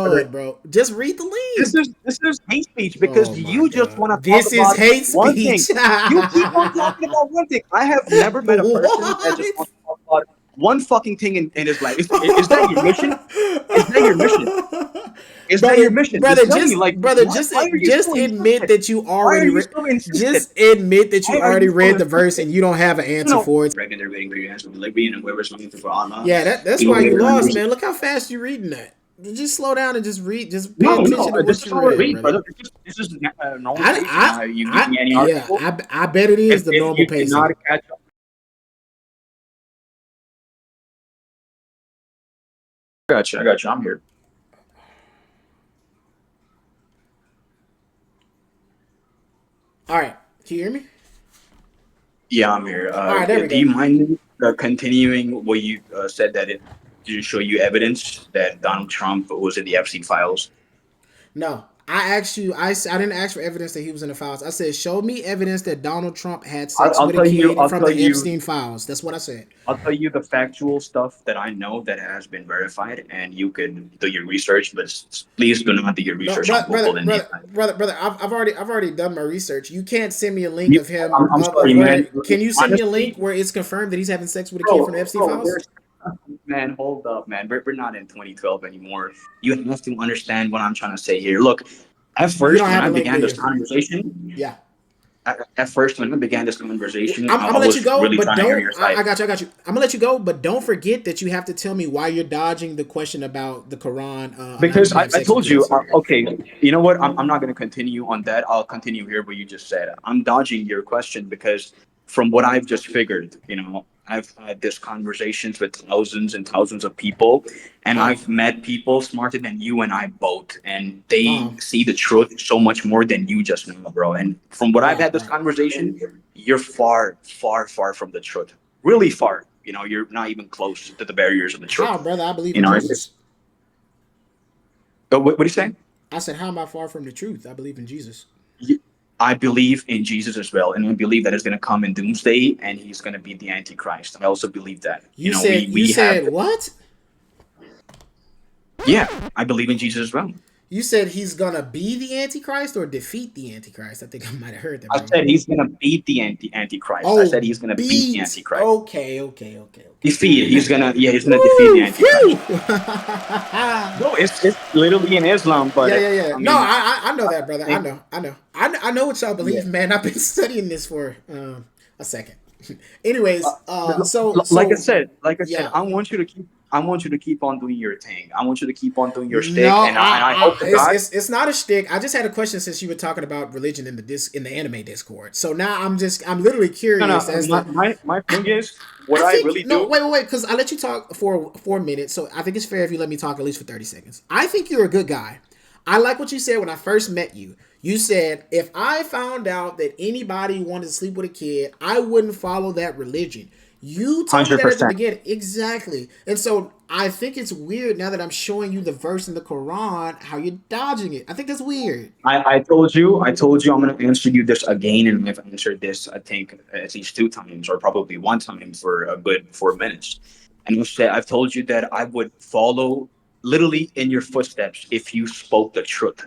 bro. Just read the This link. is this is hate speech Oh because my you just god. want to talk This is about hate one thing. speech. You keep on talking about one thing. I have never met a person that just What? wants to talk about one fucking thing in his life. Is that your mission? Is that your mission? Is that your mission? Just tell me, like, why are you just so admit insistent? that you Why are already you read. so insistent? Just admit that you Why are already you so read the verse insistent? and you don't have an answer No, for it. Reckon they're waiting for your answer. Libyan and whoever's looking for Allah. Yeah, that's You why you later lost, understand. man. Look how fast you reading that. Just slow down and just read. Just pay No, no, attention to this what is you how I read, read, brother. brother. This is normal pace. You know how you give me any Yeah. article. I bet it is the If normal you cannot pacing. catch up, I got you. I got you. I'm here. All right. Can you hear me? Yeah, I'm here. All right. There we Do go. you mind continuing what you said that it to show you evidence that Donald Trump was in the Epstein files? No, I asked you. I didn't ask for evidence that he was in the files. I said, show me evidence that Donald Trump had sex I'll with a tell you. kid from the Epstein files. That's what I said. I'll tell you the factual stuff that I know that has been verified, and you can do your research. But please do not do your No, research on Google and the internet. brother. I've already done my research. You can't send me a link You, of him I'm sorry, of where. man. Can you send me a link Honestly, where it's confirmed that he's having sex with a kid from the Epstein bro, files? there's man. Hold up, man. We're not in 2012 anymore. You have to understand what I'm trying to say here. Look, at You first don't when have I a link, do began this you? conversation, Yeah. at first when I began this conversation, I'm I gonna let you was go, really but trying to hear don't. your side. I got you. I got you. I'm gonna let you go, but don't forget that you have to tell me why you're dodging the question about the Quran allowing you Because to have I sex with told you, kids. okay, you know what? I'm not going to continue on that. I'll continue here what you just said. I'm dodging your question because from what I've just figured, I've had these conversations with thousands and thousands of people, and Uh, I've met people smarter than you and I both, and uh, they see the truth so much more than you just know, bro. And from what I've right, had this right. conversation, you're far, far, far from the truth. Really far. You're not even close to the barriers of the How, truth. brother? I believe You in know, Jesus. what do you say? I said, how am I far from the truth? I believe in Jesus. I believe in Jesus as well, and I believe that is going to come in doomsday, and he's going to be the Antichrist. I also believe that. You We have, said what? yeah, I believe in Jesus as well. You said he's gonna be the Antichrist or defeat the Antichrist. I think I might have heard that I wrong. said he's going to beat the Antichrist. I Oh, said he's going to beat the beat. Antichrist. Okay, okay, okay, Defeat. okay. He's gonna defeat the Woo! Phew! Antichrist. No, it's literally in Islam, but Yeah, yeah, yeah. I No, mean, I know that, brother. think, I know what y'all yeah. believe, man. I've been studying this for a second. Anyways, Like I said, yeah. I want you to keep on doing your thing. I want you to keep on doing your No, stick, and I hope to God. it's not a shtick. I just had a question since you were talking about religion in the anime Discord. So now I'm literally No, curious no. as to. My thing is what I I think really no, do. wait, because I let you talk for 4 minutes, so I think it's fair if you let me talk at least for 30 seconds. I think you're a good guy. I like what you said when I first met you. You said if I found out that anybody wanted to sleep with a kid, I wouldn't follow that religion. You told me Hundred that at the percent. beginning. Exactly. And so I think it's weird now that I'm showing you the verse in the Quran, how you're dodging it. I think that's weird. I told you I'm gonna answer you this again, and I've answered this I think at least two times or probably one time for a good 4 minutes. And I've told you that I would follow literally in your footsteps if you spoke the truth.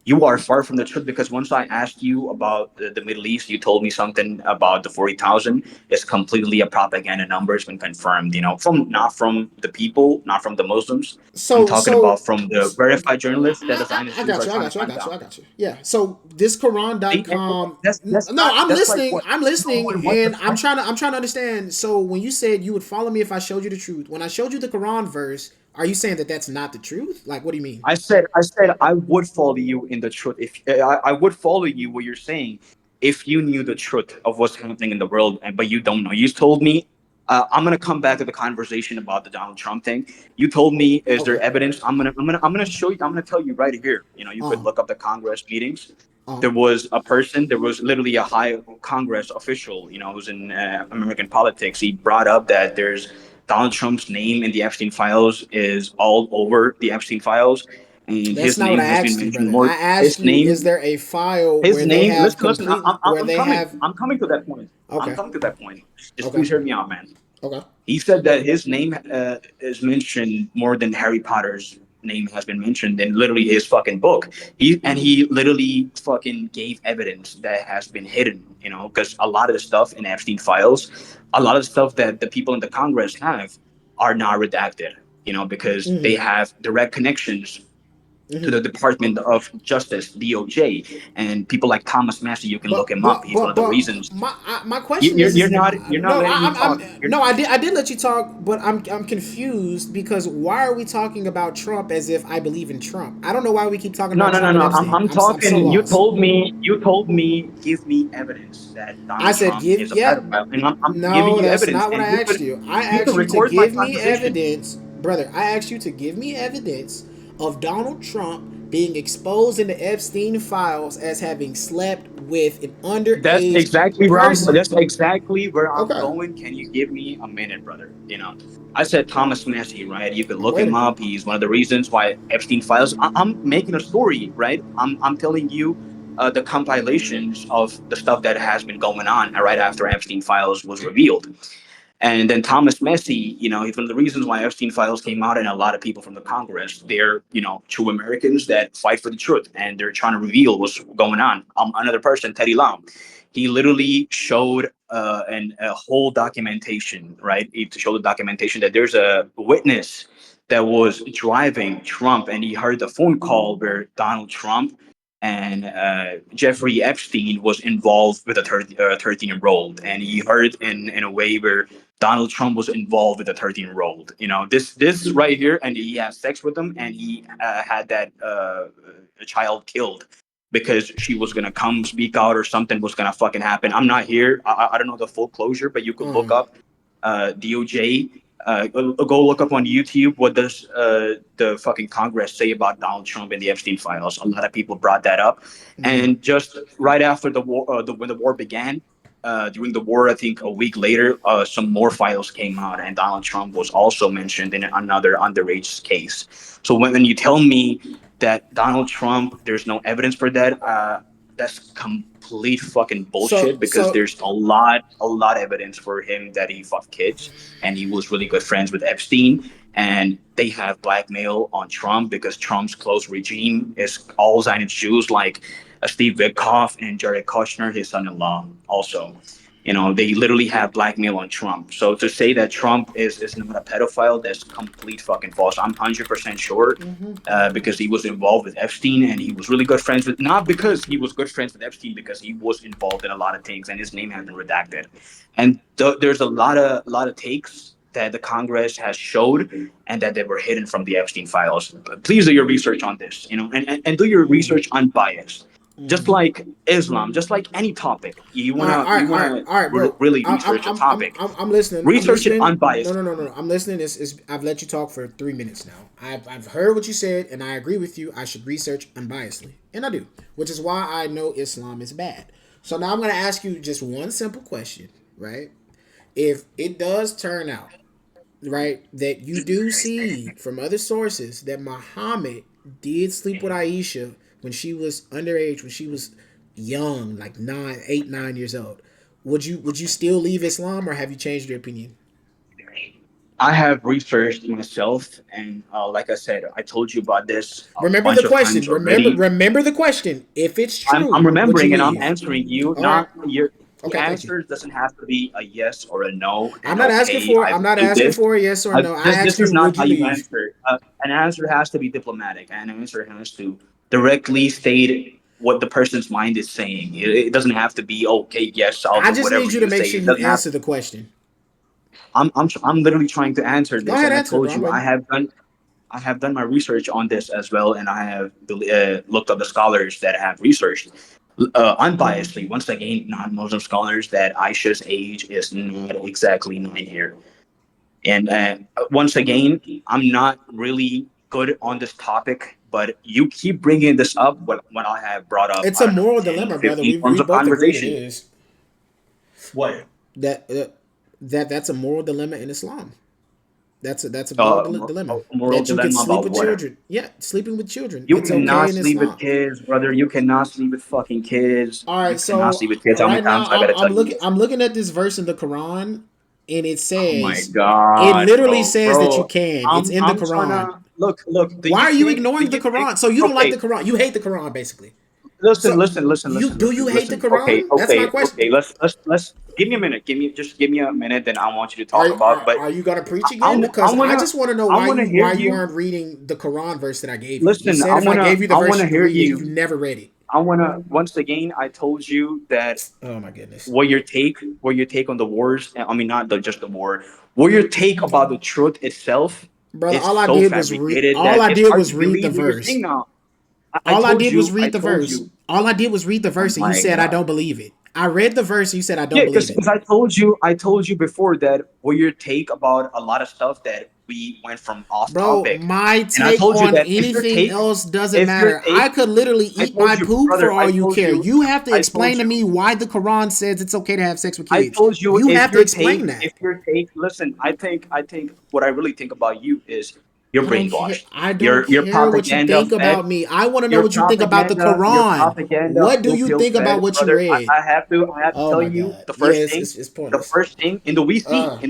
You are far from the truth because once I asked you about the Middle East, you told me something about the 40,000. It's completely a propaganda number. It's been confirmed, from not from the people, not from the Muslims. I'm So talking so about from the verified journalists that the I Zionist Jews got are you. I trying to got you. I hunt got you. down. I got you. Yeah. So this See, Quran.com. No, I'm that's like listening. what I'm no listening, one wants to and I'm trying to understand. So when you said you would follow me if I showed you the truth, when I showed you the Quran verse, are you saying that that's not the truth? Like, what do you mean? I said I would follow you in the truth if I would follow you what you're saying if you knew the truth of what's happening in the world, but you don't know. You told me I'm gonna come back to the conversation about the Donald Trump thing. You told me, is there Okay. evidence? I'm gonna show you. I'm gonna tell you right here. You could Um. look up the Congress meetings. Um. There was a person. There was literally a high Congress official. Who's in American politics. He brought up that there's Donald Trump's name in the Epstein files is all over the Epstein files, and That's his not what name I has been asked you, mentioned brother. more. I asked His you, is name, there a file his where they name. have Listen. complete, where I'm they coming. have? I'm coming to that point. I'm Okay. coming to that point. Just Okay. please hear me out, man. Okay. He said that his name is mentioned more than Harry Potter's name has been mentioned in literally his fucking book. He literally fucking gave evidence that has been hidden, because a lot of the stuff in Epstein files, a lot of the stuff that the people in the Congress have are not redacted, because they have direct connections to the Department of Justice, DOJ, and people like Thomas Massey. You can look him up. He's one of the reasons. My question You're, is you're not you're not no, letting me talk. no, I did let you talk, but I'm confused because why are we talking about Trump as if I believe in Trump? I don't know why we keep talking No, about no, no, Trump and no. I'm Epstein. I'm I'm so talking. You lost. told me. You told me. Give me evidence that I Donald said Trump give is a yep. pedophile, and I'm giving No, you that's evidence, not what and I asked you. I you can asked you to record my give me conversation. evidence, brother. I asked you to give me evidence of Donald Trump being exposed in the Epstein files as having slept with an That's underage exactly where I'm. person. That's exactly where I'm Okay, going. Can you give me a minute, brother? I said Thomas Massey, right? You can I'm look him waiting. up. He's one of the reasons why Epstein files. I'm making a story, right? I'm telling you the compilations of the stuff that has been going on right after Epstein files was revealed. And then Thomas Massey, he's one of the reasons why Epstein files came out, and a lot of people from the Congress, they're, true Americans that fight for the truth, and they're trying to reveal what's going on. Another person, Teddy Long, he literally showed a whole documentation, right? To show the documentation that there's a witness that was driving Trump, and he heard the phone call where Donald Trump and Jeffrey Epstein was involved with a 13-year-old, and he heard in a way where Donald Trump was involved with a 13-year-old. This right here, and he had sex with him, and he had that child killed because she was gonna come speak out or something was gonna fucking happen. I'm not here. I don't know the full closure, but you could look Uh, up DOJ. Go look up on YouTube what does the fucking Congress say about Donald Trump and the Epstein files. A lot of people brought that up, and just right after the war, when the war began, during the war, I think a week later, some more files came out, and Donald Trump was also mentioned in another underage case. So when you tell me that Donald Trump, there's no evidence for that, that's complete fucking bullshit, so because so there's a lot of evidence for him that he fucked kids, and he was really good friends with Epstein, and they have blackmail on Trump because Trump's close regime is all in its shoes, like Steve Witkoff and Jared Kushner, his son-in-law, also. They literally have blackmail on Trump. So to say that Trump is not a pedophile, that's complete fucking false. I'm 100% sure, because he was involved with Epstein, and he was really good friends with, not because he was good friends with Epstein, because he was involved in a lot of things, and his name has been redacted. And there's a lot of takes that the Congress has showed, and that they were hidden from the Epstein files. Please do your research on this, and do your research unbiased. Just like Islam, just like any topic, you all right, wanna all right, you all right, wanna all right, bro. really research a topic. I'm listening. I'm Research it listening. No, unbiased. no, no, no, no. I'm listening. I've let you talk for 3 minutes now. I've heard what you said, and I agree with you. I should research unbiasedly, and I do, which is why I know Islam is bad. So now I'm going to ask you just one simple question, right? If it does turn out, right, that you do see from other sources that Muhammad did sleep with Aisha when she was underage, when she was young, like 9, 8, 9 years old, would you still leave Islam, or have you changed your opinion? I have researched myself, and like I said, I told you about this a Remember the bunch of question. times Remember already. remember the question. If it's I'm true, would you remembering, and I'm leave? answering you. All right. Not your The Okay, thank you. answer doesn't have to be a yes or a no. I'm And not asking okay, for I I'm not do asking this. for a yes or no. I This asked is you, not would how you you leave? answer. An answer has to be diplomatic. An answer has to directly state what the person's mind is saying. It doesn't have to be okay. Yes, I'll I do just whatever need you to you make say. sure It you doesn't have. answer the question. I'm literally trying to answer Go this, ahead, and I answer, bro. told I'm you waiting. I have done my research on this as well, and I have looked up the scholars that have researched unbiasedly. Once again, non-Muslim scholars, that Aisha's age is not exactly 9 years. And once again, I'm not really good on this topic, but you keep bringing this up when I have brought up, It's I a don't know, moral 10, dilemma, brother. 15 We forms of both agreed it conversation. is. What? That that's a moral dilemma in Islam. That's a moral Uh, dilemma a moral that you could dilemma sleep about with what? children. Yeah, sleeping with children. You It's okay cannot in sleep with Islam. kids, brother. You cannot sleep with fucking kids. All You right, cannot so sleep with kids. How many right now times I gotta tell I'm you looking this? I'm looking at this verse in the Quran, and it Oh my says it god, literally bro, says that you bro. can. It's I'm in the I'm trying to Quran. look. Do Why you are you think? Do ignoring the you think? Quran? So you don't like the Okay, Quran? You hate the Quran, basically. listen, So listen, listen, you listen, do you listen, hate the listen. Okay, Quran? That's my okay, question. okay. Let's give me a minute. Just give me a minute. Then I want you to Are talk about. But are you gonna preach I, again? I Because I wanna just want to know I wanna hear why you you. aren't reading the Quran verse that I gave you. You Listen, said if I gave you the I verse wanna you'd hear read it. You've you. never read it. I wanna once again. I told you that Oh my goodness, what your take on the wars. I mean, not just the war. What your take about the truth itself brother. is so fabricated All that I it's did hard was to read the believe what you're saying verse. now. I All I told did was you. I read the told verse. you. All I did was read the Oh verse, and you my said I god. don't believe it. I read the verse, and you said I don't Yeah, believe it. because I told you before that what your take about a lot of stuff that we went from off Bro, topic, my and I take told you on that anything else doesn't if your matter. take, I could literally I eat my told you, poop for brother, all you care. You have to I told explain to you, me why the Quran says it's okay to have sex with I kids. told you, You have to explain if that. your take, listen, I think what I really think about you is you're I don't care. brainwashed. I don't You're care what you propaganda think fed. about me. I want to know what you think about the Your Quran. propaganda What do blue you pill think about fed, what you brother. read? I have to Oh tell my you God. Yes, it's the pointless. first thing in the we see, I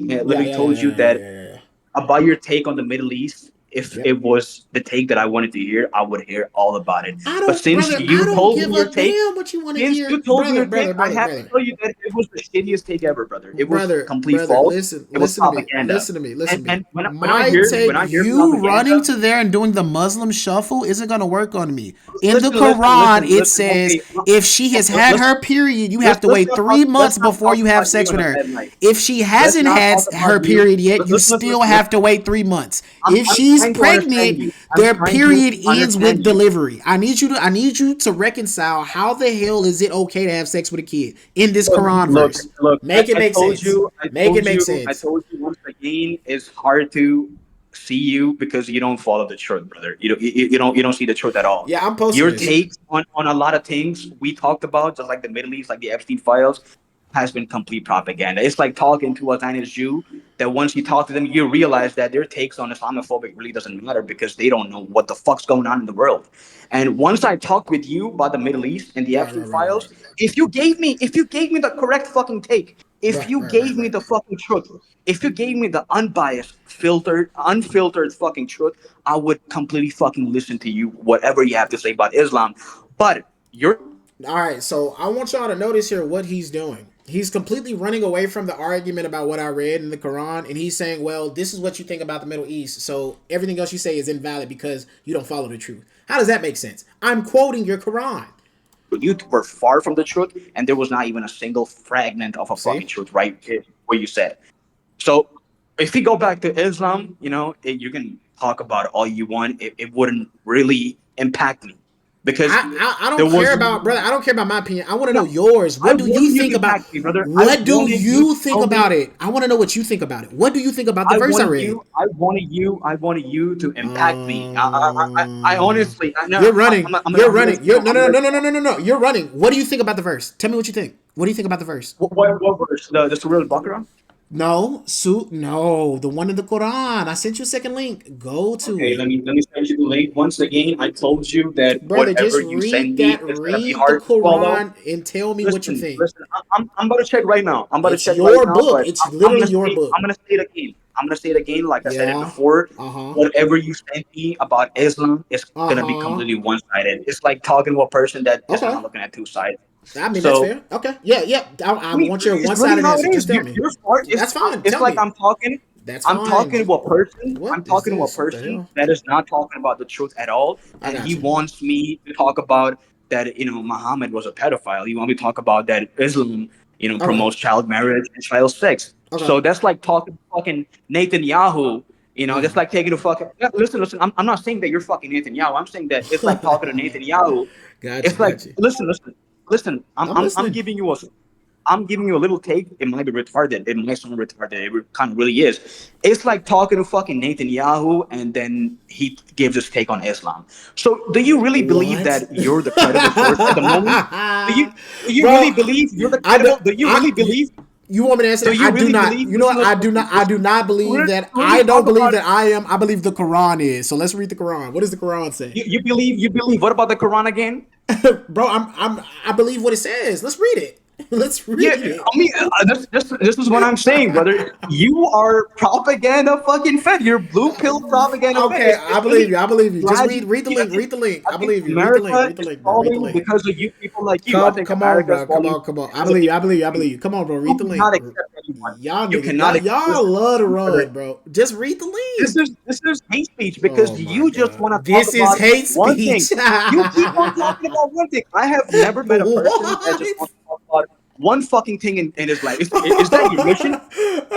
Yeah, literally yeah, yeah, told you yeah, that yeah, yeah. about your take on the Middle East. If Yep. it was the take that I wanted to hear, I would hear all about it. I But don't, since brother. I you don't told give me a your take, damn what you want to since hear, you told me brother, your take, brother, I brother, have to brother. tell you that it was the shittiest take ever, brother. It was Brother, complete brother, false. listen, It was listen to me, propaganda. listen to me, listen to me. And My take, when I hear you running propaganda, to there and doing the Muslim shuffle isn't gonna work on me. In the listen, Quran, it listen. says Okay, if she has had let's her period, you have to wait three let's months not before talk you have about you sex on with a her. bad night. If she Let's hasn't not had talk about her you. period yet, you still have Listen. to wait 3 months. If I'm she's trying to understand pregnant, you. I'm their trying to period ends with understand you. delivery. I need you to reconcile how the hell is it okay to have sex with a kid in this Quran verse? Make it make sense. Make it make I sense. told you once again, it's hard to see you because you don't follow the truth, brother. You don't see the truth at all. Yeah, I'm posting Your this. takes on a lot of things we talked about, just like the Middle East, like the Epstein files, has been complete propaganda. It's like talking to a Zionist Jew that once you talk to them, you realize that their takes on Islamophobic really doesn't matter because they don't know what the fuck's going on in the world. And once I talk with you about the Middle East and the Right, Epstein right, right, right, files, right. if you gave me the correct fucking take, if Right, you right, right, gave me right. the fucking truth, if you gave me the unbiased, unfiltered fucking truth, I would completely fucking listen to you, whatever you have to say about Islam. But your All right, so I want y'all to notice here what he's doing. He's completely running away from the argument about what I read in the Quran, and he's saying, well, this is what you think about the Middle East, so everything else you say is invalid because you don't follow the truth. How does that make sense? I'm quoting your Quran. you were far from the truth, and there was not even a single fragment of a See? fucking truth right here, what you said. So if we go back to Islam, you can talk about all you want. It wouldn't really impact me because I there don't care was about brother. I don't care about my opinion. I want to know no. yours. I What do you wanted you think to about? impact me, brother. What do you think about it? I want to know what you think about it. What do you think about the verse I read? I wanted you to impact me. I Um, honestly, I know, you're running. You're I'm gonna, running. You're no I'm no gonna, no no no no no no. You're running. What do you think about the verse? Tell me what you think. What do you think about the verse? what verse? The Surah Al-Baqarah? No, no, the one in the Quran. I sent you a second link. Go to Okay, it, let me send you the link. Once again, I told you that brother. whatever Just you read send me that. is gonna be Read the hard to swallow. Quran and tell me what you think. Listen. I'm about to check right now. I'm about to It's check right your now, book. but It's literally your book. I'm gonna say it again. I'm gonna say it again, like I said it Yeah. before. Uh huh. Whatever you send me about Islam is Uh gonna be huh. completely one sided. It's like talking to a person that is Okay. not looking at two sides. I mean, that's So fair. Okay. Yeah, yeah. I I mean, want your it's one really sided how it answer. is. Just tell me. Your part is That's fine. it's Tell like me. That's fine. I'm What is talking to a this? What the person hell? that is not talking about the truth at all, I and got he you. wants me to talk about that. Muhammad was a pedophile. He want me to talk about that Islam, Okay. promotes child marriage and child sex. Okay. So that's like talking to fucking Netanyahu. That's like taking a fucking listen. I'm not saying that you're fucking Netanyahu. I'm saying that it's like talking to Netanyahu. Got you. It's like Got you. listen. I'm listening. I'm giving you a little take. It might be retarded. It might sound retarded. It kind of really is. It's like talking to fucking Netanyahu, and then he gives his take on Islam. So, do you really believe What? that you're the credible source at the moment? Do you do you Bro, really believe you're the I do, credible? Do you I really you, believe? you want me to answer Do that? you I do really not. believe? You know what? I Listen. do not believe that. To really I don't talk believe about that I am. I believe the Quran is. So let's read the Quran. What does the Quran say? you believe. What about the Quran again? Bro, I believe what it says. Let's read it. Let's Yeah, read it. I mean, this is what I'm saying, brother. You are propaganda fucking fed. You're blue pill propaganda fed. Okay, I It's believe really you. I believe you. Just read tragic. read the I link. think Read the link. I I think believe you. Read the link. America Read the is link, bro. Read the falling link. because of you people like you. I think Come on, America is bro. Come falling on, come on. I because of believe you. you. I believe you. I believe you. Come on, bro. Read You the cannot link. accept anyone. Y'all You niggas, cannot y'all accept, love to brother. run, bro. Just read the link. This is hate speech Oh because my you just god. want to talk This is about hate one thing. speech. You keep on talking about one thing. I have never met a person that just What? wants to talk about one fucking thing in his life. Is that your mission?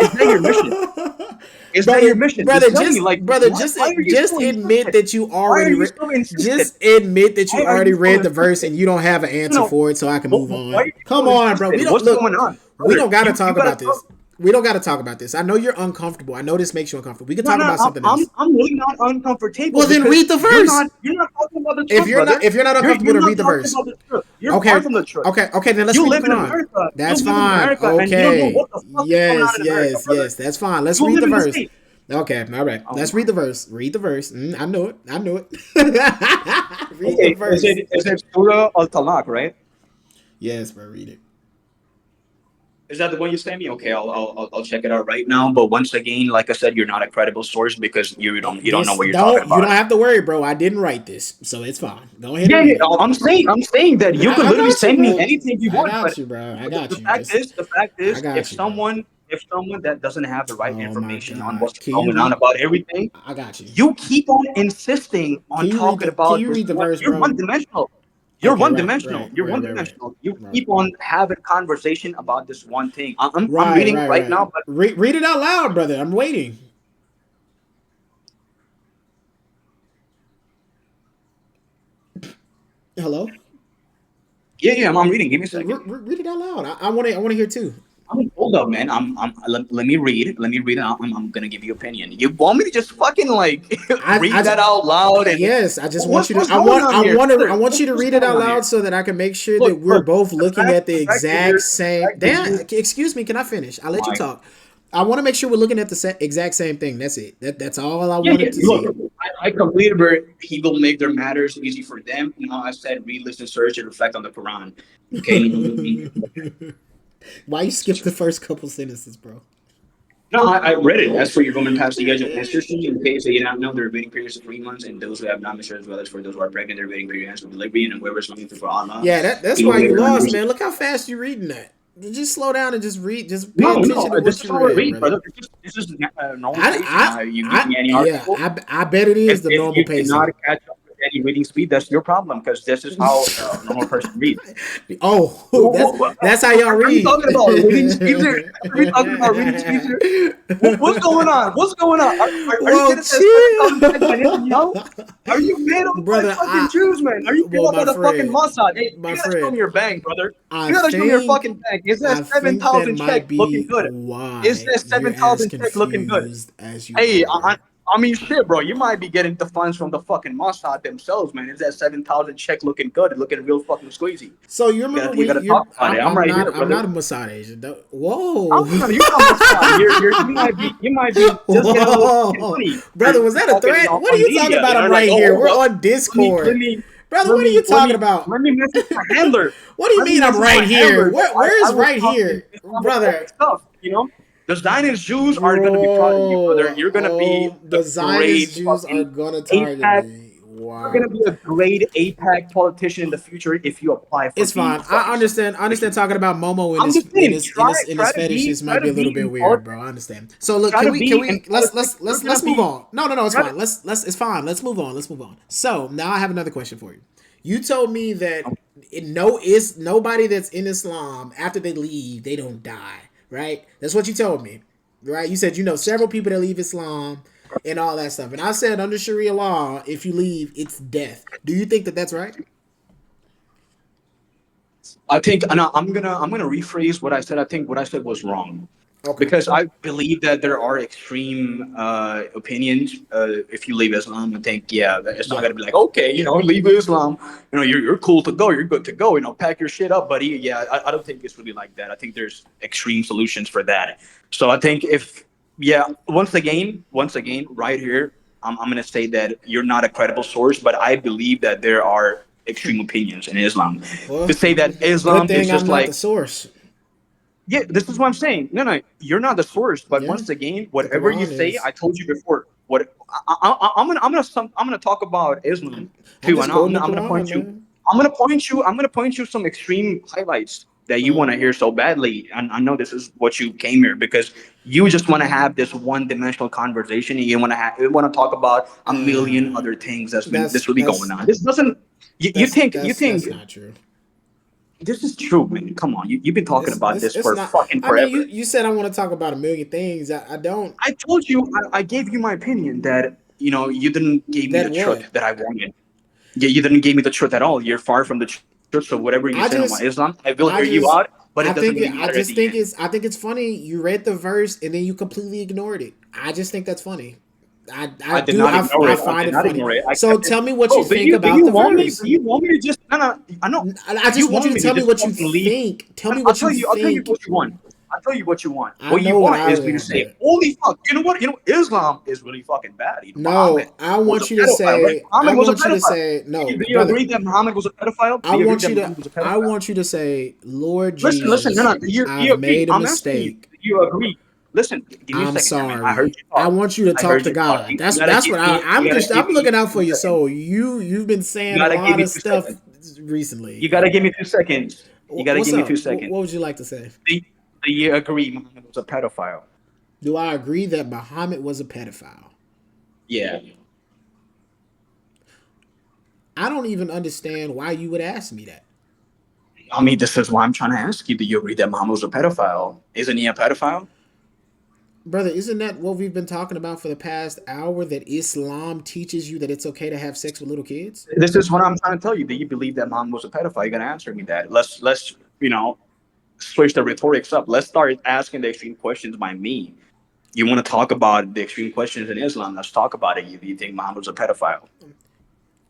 Is that your mission? Is that your mission? Just tell me, like, Brother, why are you just so admit insistent? that you Why are already you read. so insistent? Just admit that you Why are already you so read the verse insistent? and you don't have an You answer know, for it, so I can move why are on. you Come so on, bro. We insistent? don't What's look. going on, We brother? don't got to You talk gotta about talk. this. We don't got to talk about this. I know you're uncomfortable. I know this makes you uncomfortable. We could No, talk no, about something else. I'm really not uncomfortable Well, then because read the verse. you're not talking about the truth, brother. If you're not uncomfortable, You're then not read the talking verse. about the truth. You're far Okay, from the truth. okay. Then let's You read the live in Quran. America. You That's live in fine. America, and you don't know Okay. what the fuck is going on Yes, in America, brother. that's fine. Let's You read live the in the verse. states. Okay, all right. Oh Let's my. read the verse. Read the verse. I knew it. I knew it. Read the Okay, verse. is it Surah Al Talaq, right? Yes, bro. Read it. Is that the one you sent me? Okay, I'll check it out right now. But once again, like I said, you're not a credible source because you don't know This what you're talking don't you don't about. have to worry, bro. I didn't write this, so it's fine. Go ahead Yeah, and yeah. read it. I'm saying that you could I literally got you, send me bro. anything you I want, got but you, bro. I the got you. fact Just is, I got you, bro. if someone that doesn't have the right Oh my information on god. what's Can you going on read? about everything, I got you. you keep on insisting on Can you read talking the Can about you this read the one. verse, You're bro? one dimensional. You're Okay, one right, dimensional. right, You're right, one right, right, dimensional. You right, keep on having conversation about this one thing. I'm right, reading right, right right. now, but Read it out loud, brother. I'm waiting. Hello. yeah, yeah, I'm reading. Give me a second. Read it out loud. I want to. I want to hear too. Hold up, man. Let me read. Let me read it. I'm gonna give you opinion. You want me to just fucking like I read just, that out loud and yes. I just want you to. what's going on here, I brother? want you to What's read it going out on here? loud so that I can make sure that we're Look. both looking at the exact The same. fact that Damn. you, Excuse me. Can I finish? I'll let you my, talk. I want to make sure we're looking at the exact same thing. That's it. That's all I yeah, yeah. wanted to Look, see. I completely agree. People make their matters easy for them. You know, I said read, listen, search, and reflect on the Quran. Okay. Why you skip the first couple sentences, bro? No, I read it. As for your woman past the edge of menstruation, in case they did not know, their waiting period is 3 months, and those who have not menstruated, as well as for those who are pregnant, their waiting period ends with delivery, and whoever is looking for Allah, Yeah, that's he will why you later on lost, use. man. Look how fast you reading that. Just slow down and just read. Just pay No, no, attention to this what is you how I read, read, brother. brother. This is a normal pace. You know, how you give me any Yeah. article. I bet it is the If normal you cannot pacing. catch up with any reading speed, that's your problem because this is how a normal person reads. Oh, that's how y'all Are we read. talking about reading speeds here? Are we talking about reading speeds here? What's going on? What's going on? Are you Whoa, getting that 7,000 check by chill, Netanyahu? Are you paid off by brother. fucking Jews, man? Are you paid Well, off by my the fucking friend, Mossad? Hey, my you gotta show friend. me your bank, brother. I You gotta show me your think fucking bank. Is that I think that 7,000 check might looking be good? Is why that you're as 7,000 check looking good? confused as you Hey, are. I mean, shit, bro. You might be getting the funds from the fucking Mossad themselves, man. Is that 7,000 check looking good? Looking real fucking squeezy. So you remember You when gotta talk about it. I'm right here, I'm brother. not a Mossad agent. Whoa. You're not Mossad. You might be just getting a little fucking Whoa. money. Brother, was that a Talking threat? What are on you talking media. about? You know, I'm like, right oh, here. hold We're up. on Discord. Brother, what are you talking about? Let me message my handler. What do you Let me mean I'm message right my here? handler that Where I is was right talking here? Islamophobic Brother, stuff. You know, the Zionist Jews are gonna be proud of you, brother. bro. You're gonna be The a great Zionist Jews are fucking gonna target APAC. me. You're gonna Wow. be a great APAC politician in the future if you apply for It's being fine. a fucking I understand politician. talking about Momo I'm just saying, in his fetishes might try be to a little be bit in weird, politics. bro. I understand. So look, Try to can be in we politics. You're gonna let's move be. on. No, it's Try to, fine. Let's it's fine. Let's move on. Let's move on. So now I have another question for you. You told me that is nobody that's in Islam after they leave, they don't die, right? That's what you told me. Right? You said you know several people that leave Islam and all that stuff. And I said under Sharia law, if you leave, it's death. Do you think that that's right? I think, and I'm gonna rephrase what I said. I think what I said was wrong. Okay. Because I believe that there are extreme opinions. If you leave Islam, I think yeah, it's not Yeah. gonna be like okay, you know, leave Islam. You know, you're cool to go. You're good to go. You know, pack your shit up, buddy. Yeah, I don't think it's really like that. I think there's extreme solutions for that. So I think if yeah, once again, right here, I'm gonna say that you're not a credible source, but I believe that there are. extreme opinions in Islam. To Well, say that good Islam is thing just I'm not like, the source. yeah, this is what I'm saying. No, no, you're not the source. But Yeah, once again, the whatever you Quran say, is. I told you before. What I'm gonna talk about Islam I'm too. just I know quoting the I'm gonna Quran, point you. man. I'm gonna point you some extreme highlights that you want Uh, to hear so badly. And I know this is what you came here because you just want to have this one dimensional conversation, and you want to talk about a million uh, other things that's been that's this really going that's on. This doesn't. You think that's not true. this is true, man? Come on, you've been talking about this It's for not. fucking I mean, forever. you said I want to talk about a million things. I don't. I told you, I gave you my opinion that you didn't give me That the what? truth that I wanted. Yeah, you didn't give me the truth at all. You're far from the truth. So whatever you said I about just, Islam, I will hear you I out, just, but it doesn't really matter I at the just end. think I think it's funny. You read the verse and then you completely ignored it. I just think that's funny. I did not ignore I it. I find did it not funny. ignore it. I So kept it. tell me what you Bro, think do about you the want me? verse. Do you want me to just? No, no. I know I you just want you want to me to tell me just what you fucking leave. think. Tell me what you I'll tell you think. what you want. I'll tell you what you want. I What you know what want I is me to want, say, but "Holy fuck!" You know what? Islam is really fucking bad. Muhammad no, I was a want you to pedophile, right? say. I Muhammad was a want you to pedophile. say no, Do you brother. agree that Muhammad was a pedophile? I Do you agree want that you to. Muhammad was a I pedophile? want you to say, Lord Listen. No, Jesus, no. You I've agree? made a I'm asking you. mistake. Do you agree? Listen, give me a I'm second here, man. I heard sorry. you I talk. want you to I talk heard to you talk. God. You gotta That's give what me. You gotta give I'm me looking out for 2 your seconds. soul. You've been You saying a gotta give lot me of two stuff seconds. You recently. gotta give me 2 seconds. You gotta What's give me up? two seconds. What would you like to say? Do, do you agree Muhammad was a pedophile? Do I agree that Muhammad was a pedophile? Yeah. I don't even understand why you would ask me that. I mean, this is why I'm trying to ask you. Do you agree that Muhammad was a pedophile? Isn't he a pedophile? Brother, isn't that what we've been talking about for the past hour? That Islam teaches you that it's okay to have sex with little kids? This is what I'm trying to tell you. Do you believe that Muhammad was a pedophile? You gotta answer me that. Let's switch the rhetorics up. Let's start asking the extreme questions by me. You want to talk about the extreme questions in Islam? Let's talk about it. Do you think Muhammad was a pedophile?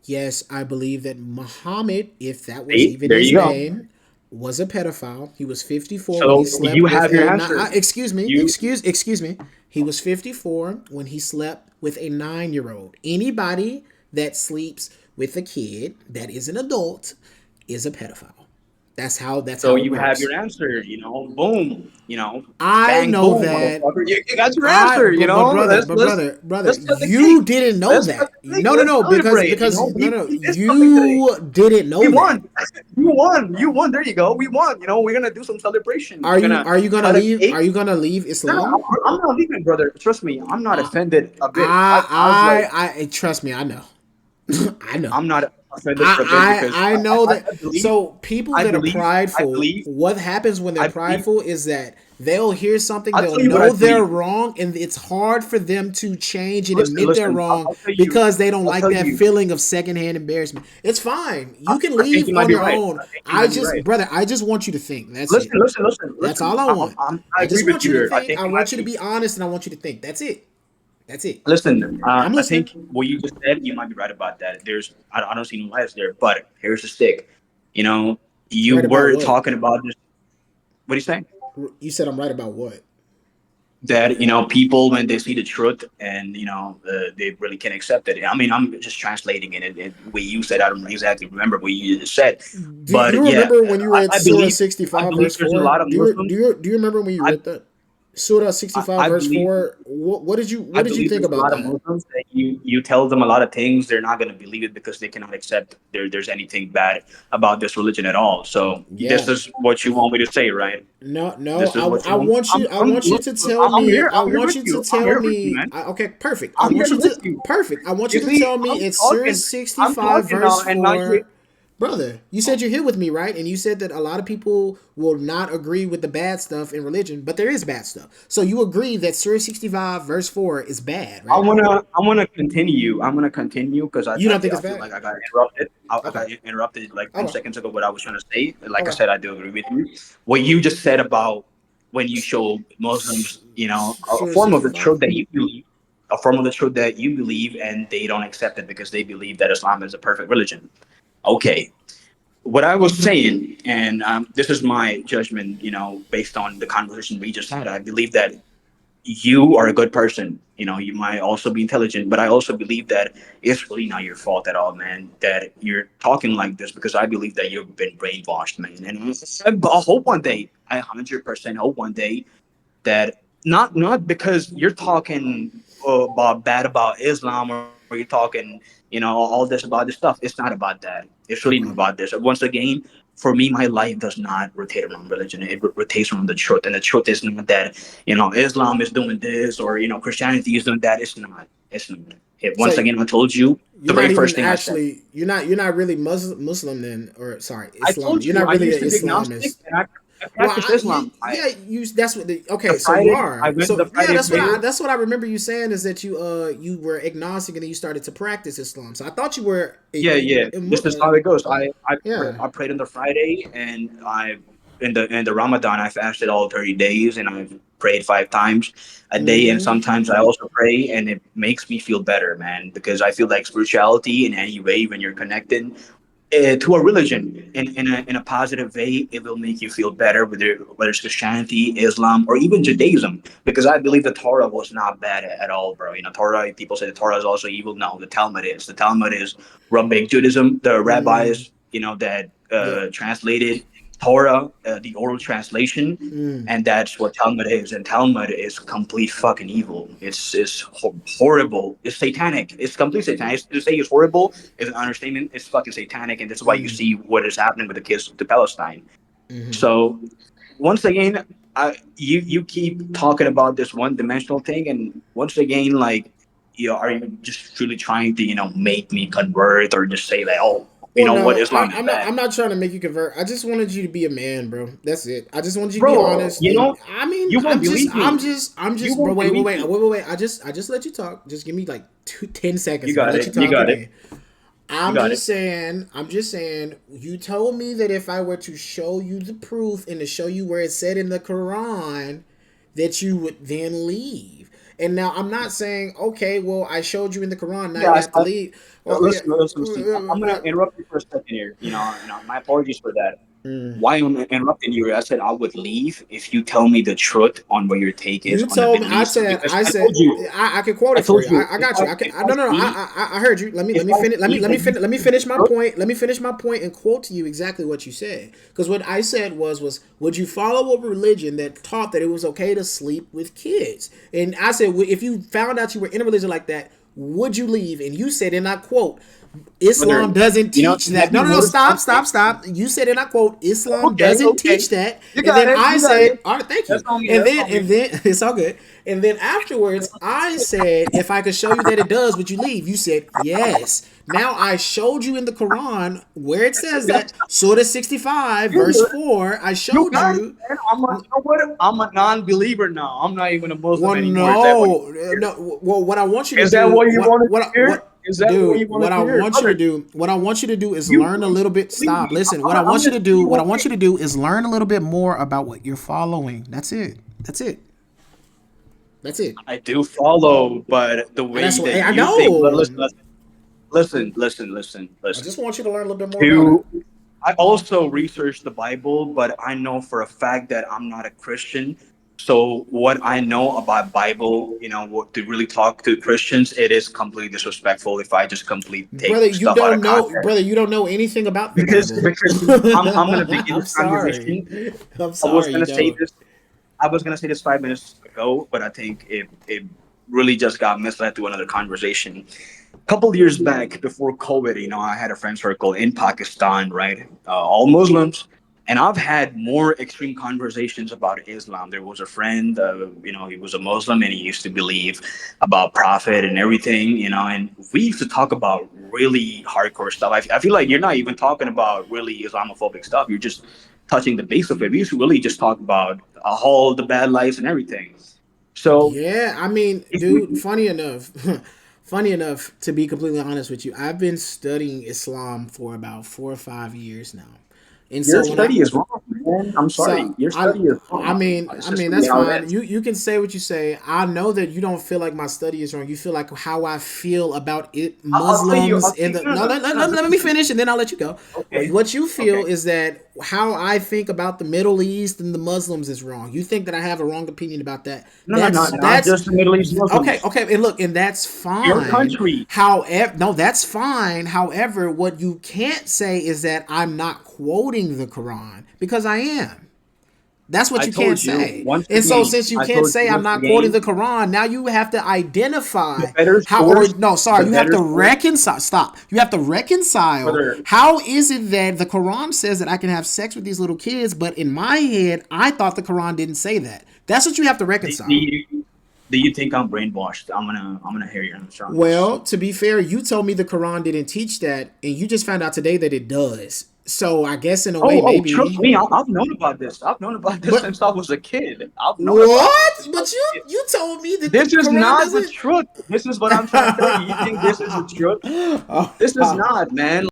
Yes, I believe that Muhammad, if that was See, even there his you go. name, was a pedophile. He was 54 when he So slept you with have your a answer. You excuse me. He was 54 when he slept with a 9-year-old. Anybody that sleeps with a kid that is an adult is a pedophile. That's so how it you have works. your answer. Boom. I Bang know boom, that. motherfucker. You got your answer. Brother, Let's cut the you cake. didn't know Let's cut that. the cake. No, no, Let's no, celebrate. We did something today. you didn't We know that. won. You won. You won. There you go. We won. We're gonna do some celebration. We're gonna Are you gonna cut a leave? cake. Are you gonna leave No, no, Islam? I'm not leaving, brother. Trust me, I'm not I offended a bit. I was like, trust me. I know. I know. I'm not offended for a bit because I know that. I believe, So people I that are believe, I prideful, believe, what happens when they're I believe. prideful is that they'll hear something, I'll they'll tell you what I know they're believe. wrong, and it's hard for them to change and Listen, admit they're listen. wrong I'll tell you. because they don't I'll like tell that you. feeling of secondhand embarrassment. It's fine. You can I think leave you might on be your right. own. I think you I might be just, right. brother, I just want you to think. That's Listen, it. listen, listen, That's all listen. I want. I I agree just with want you you to there. I think. think I you might want you to be. be honest, and I want you to think. That's it. That's it. Listen, I'm I think listening. what you just said, you might be right about that. I don't see no lies there, but here's the stick. You know, you Right about were what? talking about this. What do you say? You said I'm right about what? That people when they see the truth and they really can't accept it. I mean, I'm just translating it, and the way you said, I don't exactly remember what you just said, Do you but yeah, remember when you read I Surah believe, 65 verse there's a 4? lot of Muslims. Do you remember when you I read that? Surah 65 I verse believe 4. I What did you believe think there's a about lot of that? Muslims that you tell them a lot of things, they're not going to believe it because they cannot accept there's anything bad about this religion at all. So this Yeah. is what you want me to say, right? No, no. This is what you I want. want you I want you Look, to tell I'm me here. I'm here with you. I'm here with you, man. okay, perfect. I I'm want here you with to you. perfect. I want You you to see, tell me I'm it's Surah talking. I'm 65 talking now, verse and now you. 4. Brother, you said you're here with me, right? And you said that a lot of people will not agree with the bad stuff in religion, but there is bad stuff. So you agree that Surah 65 verse 4 is bad, right? I'm gonna continue. I'm gonna continue because You don't think I it's feel bad? like I got interrupted. I Okay. got interrupted like 10 Okay. seconds ago. What I was trying to say, like I Okay. said, I do agree with you. What you just said about when you show Muslims, a Surah form of the truth 65. that you believe, a form of the truth that you believe, and they don't accept it because they believe that Islam is a perfect religion. Okay, what I was saying, and this is my judgment, based on the conversation we just had. I believe that you are a good person. You know, you might also be intelligent, but I also believe that it's really not your fault at all, man. That you're talking like this because I believe that you've been brainwashed, man. And I hope one day, I 100% hope one day that not because you're talking about bad about Islam or you're talking, all this about this stuff. It's not about that. It's really not about this. Once again, for me, my life does not rotate around religion. It rotates around the truth, and the truth is not that Islam is doing this or Christianity is doing that. It's not. It's not. Once So again, I told you the you're very not first even thing I said. actually you're not really Muslim then, or sorry, I Islam. told You're you not I really used an to be agnostic Islamist. and I Well, practice Islam. I yeah, you. That's what. the Okay, so you Friday I are. went to So the yeah, Friday prayer. that's what I remember you saying is that you were agnostic and then you started to practice Islam. So I thought you were Yeah, yeah. This is how it goes. yeah. I prayed on the Friday, and I in the Ramadan I fasted all 30 days, and I've prayed 5 times a day, and Mm-hmm. sometimes I also pray, and it makes me feel better, man, because I feel like spirituality in any way when you're connected to a religion in a positive way, it will make you feel better, whether it's Christianity, Islam, or even Judaism. Because I believe the Torah was not bad at all, bro. Torah, people say the Torah is also evil. No, the Talmud is. The Talmud is Rabbinic Judaism. The Mm, rabbis, that yeah. translated Torah, the oral translation, Mm, and that's what Talmud is. And Talmud is complete fucking evil. It's horrible. It's satanic. It's complete satanic. To say it's horrible is an understatement. It's fucking satanic, and that's why you mm, see what is happening with the kids to Palestine. mm-hmm. So once again, you keep talking about this one dimensional thing, and once again, like, are you just really trying to make me convert, or just say that, oh, Well, what, no, Islam is I'm not. bad, I'm not trying to make you convert. I just wanted you to be a man, bro. That's it. I just wanted you to be bro? honest. And I mean, You won't believe me. I'm You just, bro. won't Wait, wait, believe wait, me. wait, wait, wait. I just let you talk. Just give me like 10 seconds, You and I'll got let you it. You talk got it. again. You got it. I'm just saying, you told me that if I were to show you the proof and to show you where it said in the Quran, that you would then leave. And now I'm not saying, okay, well, I showed you in the Quran, now Yeah, you have to leave. Well, yeah. listen. I'm gonna interrupt you for a second here. My apologies for that. Why I'm interrupting you? I said I would leave if you tell me the truth on what your take is You on the told me. Middle East, because I can quote I it for told you. you, I got you. if No, I no, no. see, I heard you. if I see that you Let me speak the finish my truth, point. Let me finish my point and quote to you exactly what you said. Because what I said was would you follow a religion that taught that it was okay to sleep with kids? And I said, if you found out you were in a religion like that, would you leave? And you said, and I quote, brother. Islam doesn't teach Have that. No, you no, no. noticed Stop, something? stop, stop. You said, and I quote, Islam Okay, doesn't okay, teach that. you And got then it. I You got said, it. all right, thank That's you. on me. That's on And me. then it's all good. And then afterwards, I said, if I could show you that it does, would you leave? You said, yes. Now I showed you in the Quran where it says that, Surah 65, You verse good. 4. I You showed got it, you. man. You know what? I'm a non-believer now. I'm not even a Muslim Well, anymore. Is that what you no, want to hear? no. Well, what I want you to Is that do, what you wanted to hear? Is that what dude, you wanted to hear, brother? what I want you to do is You learn a you little bit. believe Stop. me. Listen. What I I'm want you gonna to tell do, you what I one want you thing. to do is learn a little bit more about what you're following. That's it. That's it. That's it. I do follow, but the And that's way what that I you think. know. I Listen. just want you to learn a little bit more about it. To I also researched the Bible, but I know for a fact that I'm not a Christian. So what I know about Bible, to really talk to Christians, it is completely disrespectful if I just completely take stuff out of context. Brother, you don't know anything about the Bible. Because I'm gonna begin I'm this sorry. conversation. I'm I was sorry you gonna say don't. this. I was gonna say this 5 minutes ago, but I think it really just got misled to another conversation. A couple of years back, before COVID, I had a friend circle in Pakistan, right? All Muslims, and I've had more extreme conversations about Islam. There was a friend, he was a Muslim, and he used to believe about Prophet and everything, and we used to talk about really hardcore stuff. I feel like you're not even talking about really Islamophobic stuff. You're just touching the base of it. We used to really just talk about all the bad lives and everything. So Yeah, I mean, if dude, you, funny enough, funny enough, to be completely honest with you, I've been studying Islam for about 4 or 5 years now. And your so when I study is wrong. man. I'm So sorry. Your study is wrong. It's I just mean the way that's how it fine. is. You can say what you say. I know that you don't feel like my study is wrong. You feel like how I feel about it, I'll tell you. Muslims I'll tell in you. the. No, No, no, no, no. let me finish, and then I'll let you go. Okay. What you feel Okay. is that how I think about the Middle East and the Muslims is wrong. You think that I have a wrong opinion about that. No, no, not That's just the Middle East okay. Muslims. Okay, and look, and that's Your fine. country. However, no, that's fine. However, what you can't say is that I'm not quoting the Quran because I am. That's what I you can't told you say. once And so again. since you I can't told you say I'm once not quoting the again. Quran, now you have to The identify better how or source. no, The sorry, you have better to source. reconcile stop. You have to reconcile Whether how is it that the Quran says that I can have sex with these little kids, but in my head, I thought the Quran didn't say that. That's what you have to do reconcile. you think I'm brainwashed? I'm gonna hear your answer on this. Well, to be fair, you told me the Quran didn't teach that, and you just found out today that it does. So I guess in a way, Trust maybe. me, I've known about this. I've known about this But since I was a kid. I've known about this what? since I But was a kid. you told me that the This is Quran not the doesn't. truth. This is what I'm trying to tell you. You think this is the truth? This is not, man.